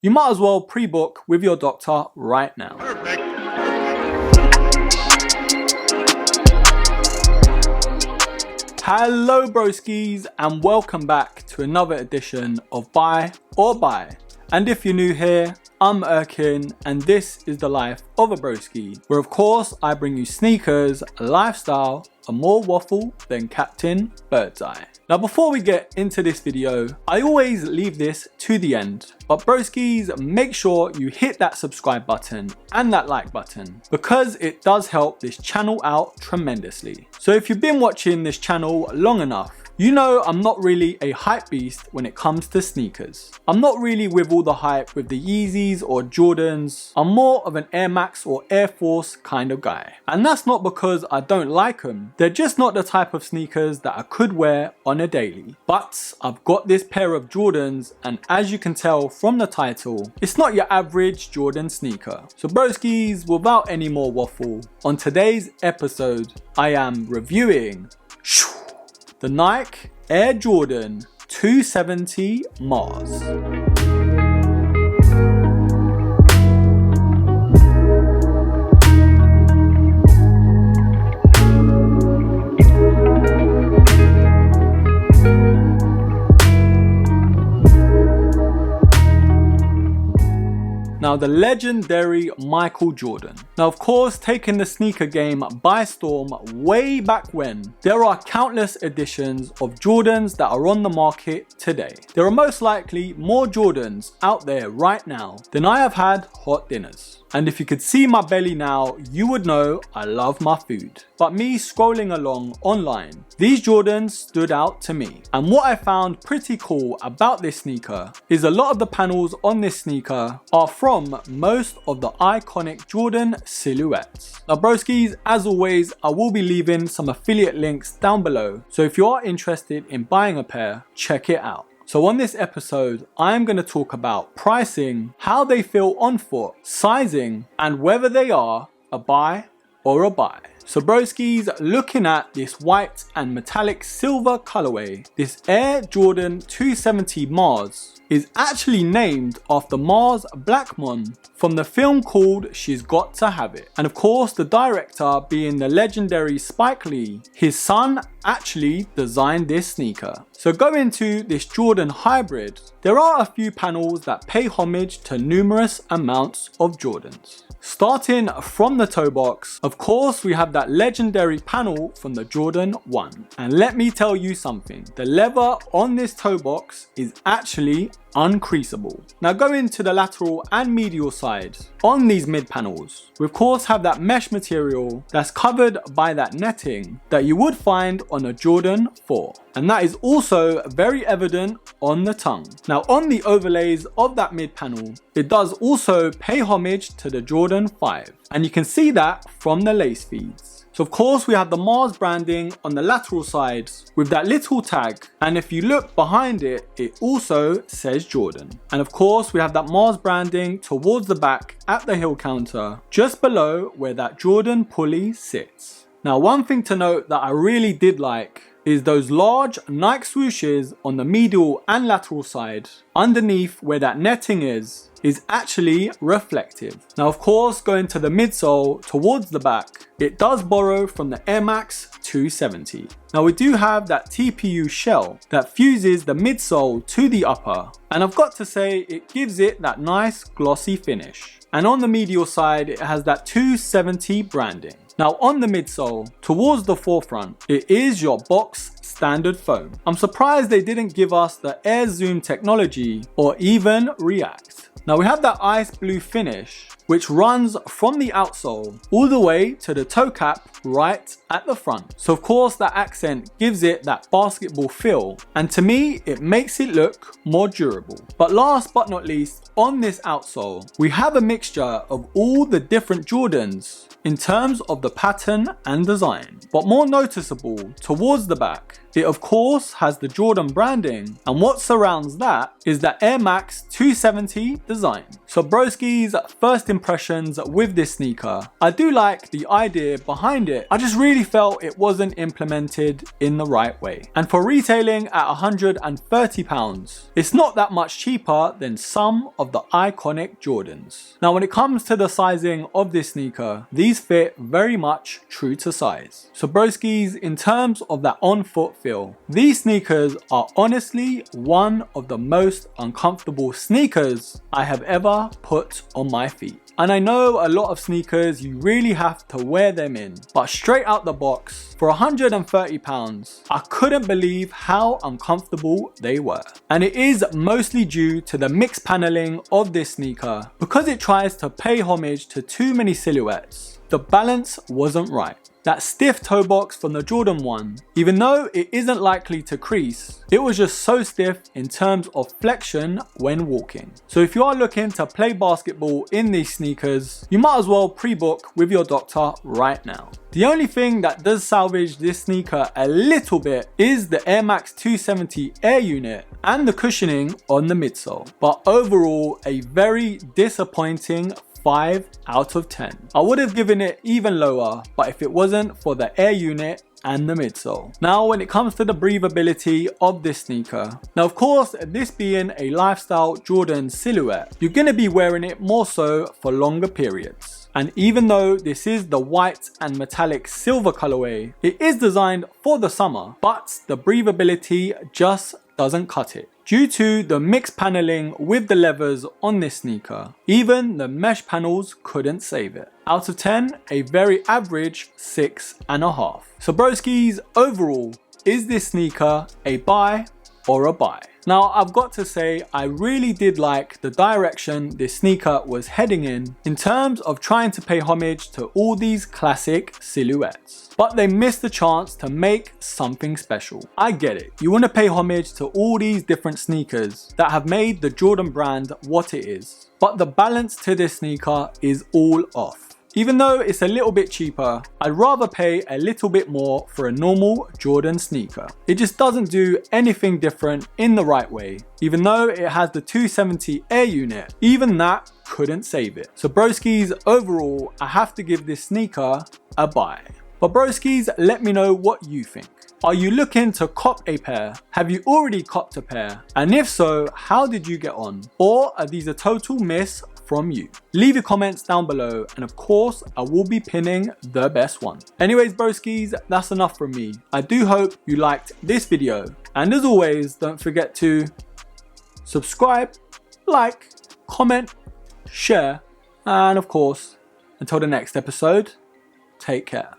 you might as well pre-book with your doctor right now. Perfect. Hello broskies, and welcome back to another edition of Buy or Buy. And if you're new here, I'm Erkin, and this is the life of a broski, where of course I bring you sneakers, lifestyle, and more waffle than Captain Birdseye. Now before we get into this video, I always leave this to the end, but broskies, make sure you hit that subscribe button and that like button, because it does help this channel out tremendously. So if you've been watching this channel long enough, you know I'm not really a hype beast when it comes to sneakers. I'm not really with all the hype with the Yeezys or Jordans. I'm more of an Air Max or Air Force kind of guy. And that's not because I don't like them. They're just not the type of sneakers that I could wear on a daily. But I've got this pair of Jordans, and as you can tell from the title, it's not your average Jordan sneaker. So broskies, without any more waffle, on today's episode, I am reviewing the Nike Air Jordan 270 Mars. Now the legendary Michael Jordan. Now of course, taking the sneaker game by storm way back when, there are countless editions of Jordans that are on the market today. There are most likely more Jordans out there right now than I have had hot dinners. And if you could see my belly now, you would know I love my food. But me scrolling along online, these Jordans stood out to me. And what I found pretty cool about this sneaker is a lot of the panels on this sneaker are from most of the iconic Jordan silhouettes. Now broskies, as always, I will be leaving some affiliate links down below. So if you are interested in buying a pair, check it out. So on this episode, I am going to talk about pricing, how they feel on foot, sizing, and whether they are a buy or a buy. So broskies, looking at this white and metallic silver colorway, this Air Jordan 270 Mars is actually named after Mars Blackmon from the film called She's Got to Have It. And of course, the director being the legendary Spike Lee, his son actually designed this sneaker. So going to this Jordan hybrid, there are a few panels that pay homage to numerous amounts of Jordans. Starting from the toe box, of course we have that legendary panel from the Jordan 1. And let me tell you something, the leather on this toe box is actually uncreasable. Now going to the lateral and medial sides, on these mid panels, we of course have that mesh material that's covered by that netting that you would find on a Jordan 4. And that is also very evident on the tongue. Now on the overlays of that mid panel, it does also pay homage to the Jordan 5. And you can see that from the lace feeds. So of course we have the Mars branding on the lateral sides with that little tag, and if you look behind it, it also says Jordan. And of course we have that Mars branding towards the back at the heel counter, just below where that Jordan pulley sits. Now one thing to note that I really did like is those large Nike swooshes on the medial and lateral side underneath where that netting is actually reflective. Now of course, going to the midsole towards the back, it does borrow from the Air Max 270. Now we do have that TPU shell that fuses the midsole to the upper, and I've got to say it gives it that nice glossy finish. And on the medial side, it has that 270 branding. Now on the midsole, towards the forefront, it is your box standard foam. I'm surprised they didn't give us the Air Zoom technology or even React. Now we have that ice blue finish, which runs from the outsole all the way to the toe cap right at the front. So of course that accent gives it that basketball feel, and to me it makes it look more durable. But last but not least, on this outsole, we have a mixture of all the different Jordans in terms of the pattern and design. But more noticeable towards the back, it of course has the Jordan branding, and what surrounds that is the Air Max 270 design. So Broski's first impressions with this sneaker. I do like the idea behind it. I just really felt it wasn't implemented in the right way. And for retailing at £130, it's not that much cheaper than some of the iconic Jordans. Now when it comes to the sizing of this sneaker, these fit very much true to size. So Broski's, in terms of that on-foot feel, these sneakers are honestly one of the most uncomfortable sneakers I have ever put on my feet. And I know a lot of sneakers you really have to wear them in, but straight out the box, for £130, I couldn't believe how uncomfortable they were. And it is mostly due to the mixed paneling of this sneaker. Because it tries to pay homage to too many silhouettes, the balance wasn't right. That stiff toe box from the Jordan 1, even though it isn't likely to crease, it was just so stiff in terms of flexion when walking. So if you are looking to play basketball in these sneakers, you might as well pre-book with your doctor right now. The only thing that does salvage this sneaker a little bit is the Air Max 270 Air unit and the cushioning on the midsole. But overall, a very disappointing 5 out of 10. I would have given it even lower, but if it wasn't for the Air unit and the midsole. Now when it comes to the breathability of this sneaker, now of course this being a lifestyle Jordan silhouette, you're going to be wearing it more so for longer periods. And even though this is the white and metallic silver colorway, it is designed for the summer, but the breathability just doesn't cut it. Due to the mixed paneling with the levers on this sneaker, even the mesh panels couldn't save it. Out of 10, a very average 6.5. So Broski's, overall, is this sneaker a buy or a buy? Now I've got to say, I really did like the direction this sneaker was heading in terms of trying to pay homage to all these classic silhouettes. But they missed the chance to make something special. I get it, you want to pay homage to all these different sneakers that have made the Jordan brand what it is. But the balance to this sneaker is all off. Even though it's a little bit cheaper, I'd rather pay a little bit more for a normal Jordan sneaker. It just doesn't do anything different in the right way. Even though it has the 270 Air unit, even that couldn't save it. So Broski's, overall, I have to give this sneaker a buy. But Broski's, let me know what you think. Are you looking to cop a pair? Have you already copped a pair? And if so, how did you get on? Or are these a total miss from you? Leave your comments down below, and of course I will be pinning the best one. Anyways Broski's, that's enough from me. I do hope you liked this video, and as always, don't forget to subscribe, like, comment, share, and of course, until the next episode, take care.